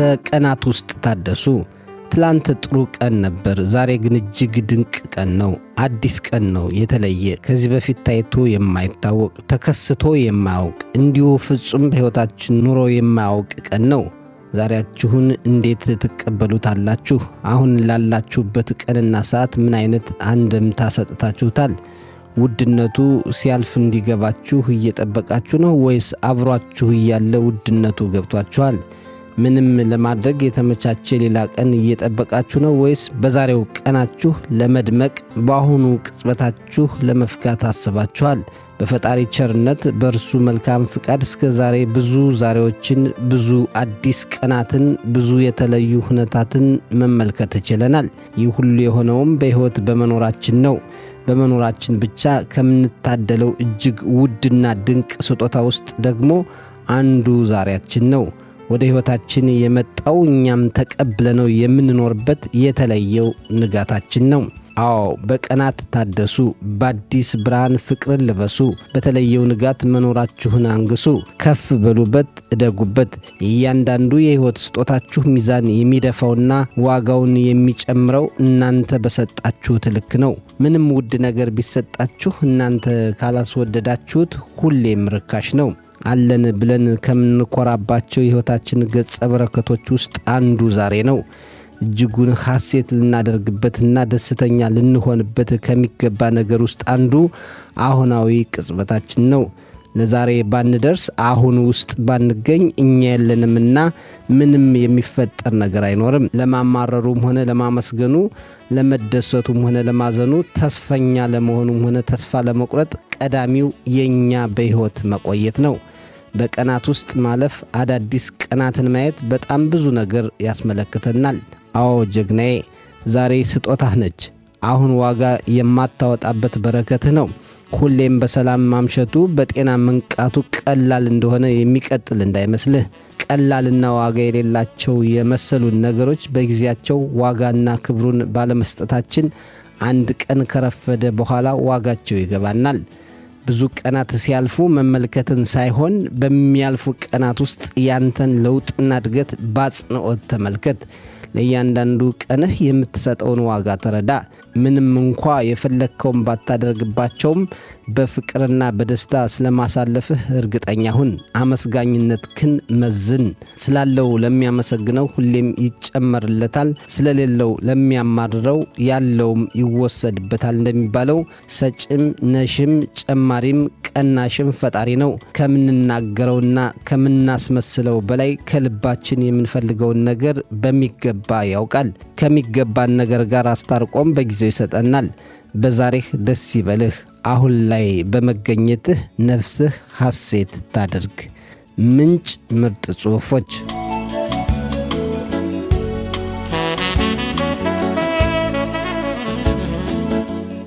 በቀናት ውስጥ ታደሱ። ትላንት ጥሩ ቀን ነበር፣ ዛሬ ግን እጅግ ድንቅ ቀን ነው። አዲስ ቀን ነው፣ የተለየ ከዚህ በፊት ታይቶ የማይታወቅ ተከስቶ የማያውቅ እንዲሁ ፍጹም በሕይወታችን ኑሮ የማያውቅ ቀን ነው። ዛሬያችሁን እንዴት ትቀበሉታላችሁ? አሁን ላላችሁበት ቀንና ሰዓት ምን አይነት አንድምታ ሰጥታችሁታል? ውድነቱ ሲያልፍ እንዲገባችሁ እየጠበቃችሁ ነው ወይስ አብሯችሁ እያለ ውድነቱ ገብቷችኋል? ምንም ለማድረግ የተመቻቸ ሌላ ቀን እየጠበቃችሁ ነው ወይስ በዛሬው ቀናችሁ ለመድመቅ በአሁኑ ቅጽበታችሁ ለመፍካት አስባችኋል? በፈጣሪ ቸርነት በእርሱ መልካም ፍቃድ እስከ ዛሬ ብዙ ዛሬዎችን፣ ብዙ አዲስ ቀናትን፣ ብዙ የተለዩ ሁነታትን መመልከት ችለናል። ይህ ሁሉ የሆነውም በሕይወት በመኖራችን ነው። በመኖራችን ብቻ ከምንታደለው እጅግ ውድና ድንቅ ስጦታ ውስጥ ደግሞ አንዱ ዛሬያችን ነው። ወደ ሕይወታችን የመጣው እኛም ተቀብለነው የምንኖርበት የተለየው ንጋታችን ነው። አዎ፣ በቀናት ታደሱ፣ በአዲስ ብርሃን ፍቅርን ልበሱ። በተለየው ንጋት መኖራችሁን አንግሱ፣ ከፍ በሉበት፣ እደጉበት። እያንዳንዱ የሕይወት ስጦታችሁ ሚዛን የሚደፋውና ዋጋውን የሚጨምረው እናንተ በሰጣችሁት ልክ ነው። ምንም ውድ ነገር ቢሰጣችሁ እናንተ ካላስወደዳችሁት ሁሌም ርካሽ ነው። አለን ብለን ከምንኮራባቸው የሕይወታችን ገጸ በረከቶች ውስጥ አንዱ ዛሬ ነው። እጅጉን ሐሴት ልናደርግበትና ደስተኛ ልንሆንበት ከሚገባ ነገር ውስጥ አንዱ አሁናዊ ቅጽበታችን ነው። ለዛሬ ባንደርስ፣ አሁን ውስጥ ባንገኝ እኛ የለንምና ምንም የሚፈጠር ነገር አይኖርም። ለማማረሩም ሆነ ለማመስገኑ፣ ለመደሰቱም ሆነ ለማዘኑ፣ ተስፈኛ ለመሆኑም ሆነ ተስፋ ለመቁረጥ ቀዳሚው የኛ በሕይወት መቆየት ነው። በቀናት ውስጥ ማለፍ፣ አዳዲስ ቀናትን ማየት በጣም ብዙ ነገር ያስመለክተናል። አዎ ጀግናዬ፣ ዛሬ ስጦታህ ነች። አሁን ዋጋ የማታወጣበት በረከትህ ነው። ሁሌም በሰላም ማምሸቱ፣ በጤና መንቃቱ ቀላል እንደሆነ የሚቀጥል እንዳይመስልህ። ቀላልና ዋጋ የሌላቸው የመሰሉን ነገሮች በጊዜያቸው ዋጋና ክብሩን ባለመስጠታችን አንድ ቀን ከረፈደ በኋላ ዋጋቸው ይገባናል። ብዙ ቀናት ሲያልፉ መመልከትን ሳይሆን በሚያልፉ ቀናት ውስጥ ያንተን ለውጥና እድገት በአጽንኦት ተመልከት። ለእያንዳንዱ ቀንህ የምትሰጠውን ዋጋ ተረዳ። ምንም እንኳ የፈለግከውን ባታደርግባቸውም በፍቅርና በደስታ ስለማሳለፍህ እርግጠኛ ሁን። አመስጋኝነትህን መዝን። ስላለው ለሚያመሰግነው ሁሌም ይጨመርለታል፣ ስለሌለው ለሚያማርረው ያለውም ይወሰድበታል እንደሚባለው ሰጭም ነሽም ጨማሪም ቀናሽም ፈጣሪ ነው። ከምንናገረውና ከምናስመስለው በላይ ከልባችን የምንፈልገውን ነገር በሚገባ ያውቃል። ከሚገባን ነገር ጋር አስታርቆም በጊዜው ይሰጠናል። በዛሬህ ደስ ይበልህ። አሁን ላይ በመገኘትህ ነፍስህ ሐሴት ታድርግ። ምንጭ ምርጥ ጽሑፎች።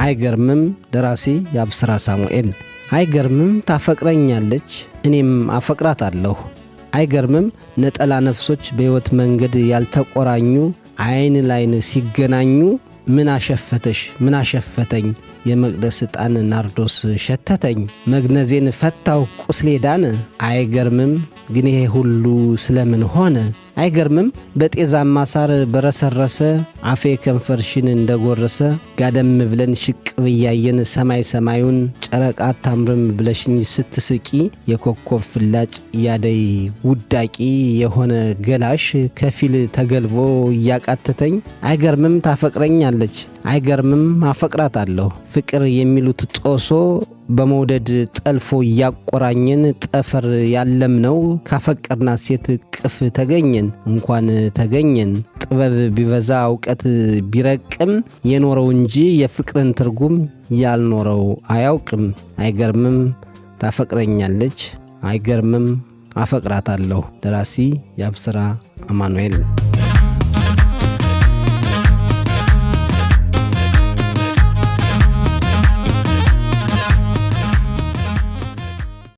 አይገርምም? ደራሲ የአብስራ ሳሙኤል። አይገርምም? ታፈቅረኛለች፣ እኔም አፈቅራታለሁ። አይገርምም? ነጠላ ነፍሶች በሕይወት መንገድ ያልተቆራኙ አይን ላይን ሲገናኙ ምን አሸፈተሽ ምን አሸፈተኝ፣ የመቅደስ ዕጣን ናርዶስ ሸተተኝ፣ መግነዜን ፈታው ቁስሌ ዳነ። አይገርምም? ግን ይሄ ሁሉ ስለምን ሆነ? አይገርምም? በጤዛማ ሳር በረሰረሰ አፌ ከንፈርሽን እንደጎረሰ ጋደም ብለን ሽቅብ እያየን ሰማይ ሰማዩን ጨረቃ ታምርም ብለሽኝ ስትስቂ የኮከብ ፍላጭ ያደይ ውዳቂ የሆነ ገላሽ ከፊል ተገልቦ እያቃተተኝ። አይገርምም? ታፈቅረኛለች፣ አይገርምም? አፈቅራታለሁ። ፍቅር የሚሉት ጦሶ በመውደድ ጠልፎ እያቆራኘን ጠፈር ያለምነው ካፈቀርናት ሴት ቅፍ ተገኘን። እንኳን ተገኘን ጥበብ ቢበዛ እውቀት ቢረቅም የኖረው እንጂ የፍቅርን ትርጉም ያልኖረው አያውቅም። አይገርምም? ታፈቅረኛለች፣ አይገርምም? አፈቅራታለሁ። ደራሲ የአብስራ አማኑኤል።